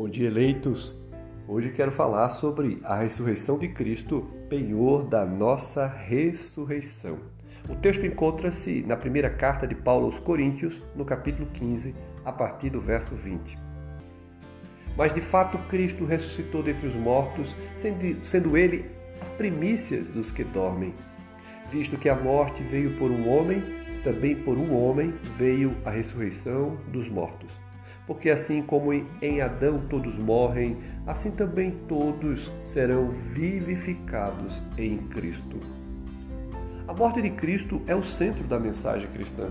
Bom dia, eleitos! Hoje quero falar sobre a ressurreição de Cristo, penhor da nossa ressurreição. O texto encontra-se na primeira carta de Paulo aos Coríntios, no capítulo 15, a partir do verso 20. Mas de fato Cristo ressuscitou dentre os mortos, sendo ele as primícias dos que dormem. Visto que a morte veio por um homem, também por um homem veio a ressurreição dos mortos. Porque assim como em Adão todos morrem, assim também todos serão vivificados em Cristo. A morte de Cristo é o centro da mensagem cristã,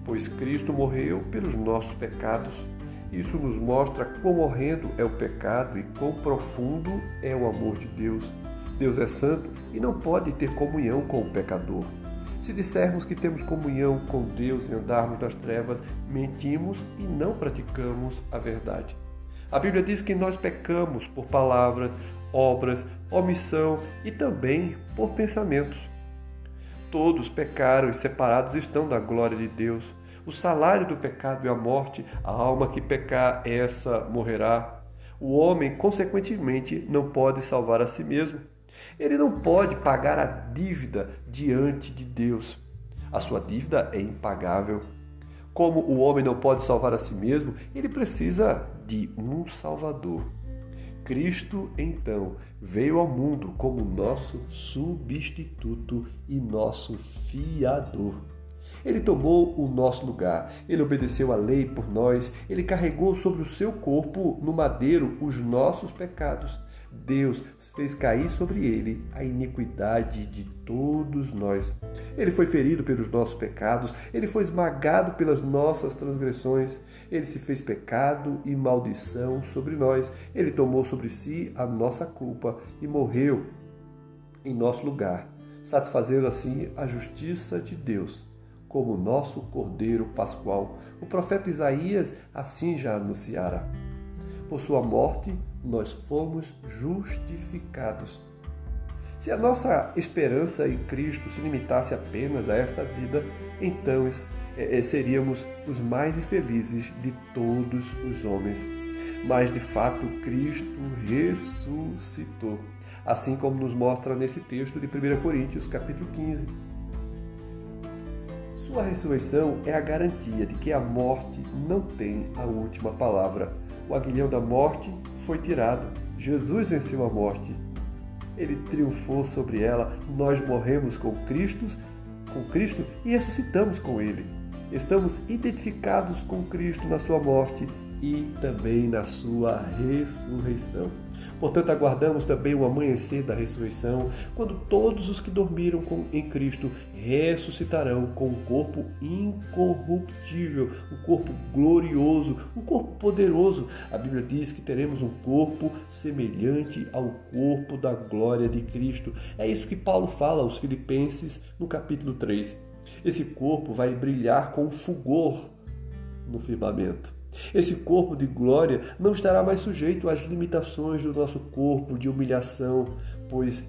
pois Cristo morreu pelos nossos pecados. Isso nos mostra quão horrendo é o pecado e quão profundo é o amor de Deus. Deus é santo e não pode ter comunhão com o pecador. Se dissermos que temos comunhão com Deus e andarmos nas trevas, mentimos e não praticamos a verdade. A Bíblia diz que nós pecamos por palavras, obras, omissão e também por pensamentos. Todos pecaram e separados estão da glória de Deus. O salário do pecado é a morte, a alma que pecar, essa morrerá. O homem, consequentemente, não pode salvar a si mesmo. Ele não pode pagar a dívida diante de Deus. A sua dívida é impagável. Como o homem não pode salvar a si mesmo, ele precisa de um Salvador. Cristo, então, veio ao mundo como nosso substituto e nosso fiador. Ele tomou o nosso lugar, ele obedeceu à lei por nós, ele carregou sobre o seu corpo no madeiro os nossos pecados. Deus fez cair sobre ele a iniquidade de todos nós. Ele foi ferido pelos nossos pecados, ele foi esmagado pelas nossas transgressões, ele se fez pecado e maldição sobre nós. Ele tomou sobre si a nossa culpa e morreu em nosso lugar, satisfazendo assim a justiça de Deus, como nosso Cordeiro Pascual. O profeta Isaías assim já anunciara. Por sua morte, nós fomos justificados. Se a nossa esperança em Cristo se limitasse apenas a esta vida, então seríamos os mais infelizes de todos os homens. Mas, de fato, Cristo ressuscitou, assim como nos mostra nesse texto de 1 Coríntios, capítulo 15. Sua ressurreição é a garantia de que a morte não tem a última palavra. O aguilhão da morte foi tirado. Jesus venceu a morte. Ele triunfou sobre ela. Nós morremos com Cristo e ressuscitamos com Ele. Estamos identificados com Cristo na sua morte e também na sua ressurreição. Portanto, aguardamos também o amanhecer da ressurreição, quando todos os que dormiram em Cristo ressuscitarão com um corpo incorruptível, um corpo glorioso, um corpo poderoso. A Bíblia diz que teremos um corpo semelhante ao corpo da glória de Cristo. É isso que Paulo fala aos Filipenses no capítulo 3. Esse corpo vai brilhar com fulgor no firmamento. Esse corpo de glória não estará mais sujeito às limitações do nosso corpo de humilhação, pois,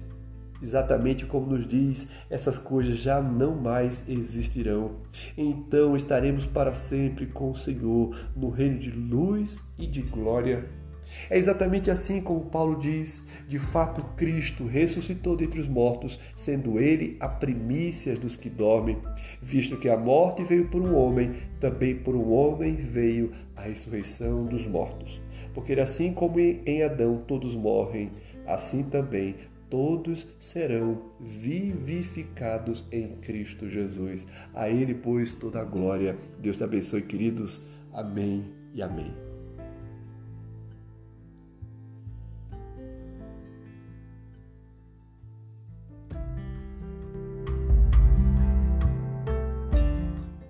exatamente como nos diz, essas coisas já não mais existirão. Então estaremos para sempre com o Senhor no reino de luz e de glória. É exatamente assim como Paulo diz: de fato Cristo ressuscitou dentre os mortos, sendo ele a primícia dos que dormem. Visto que a morte veio por um homem, também por um homem veio a ressurreição dos mortos. Porque assim como em Adão todos morrem, assim também todos serão vivificados em Cristo Jesus. A ele, pois, toda a glória. Deus te abençoe, queridos. Amém e amém.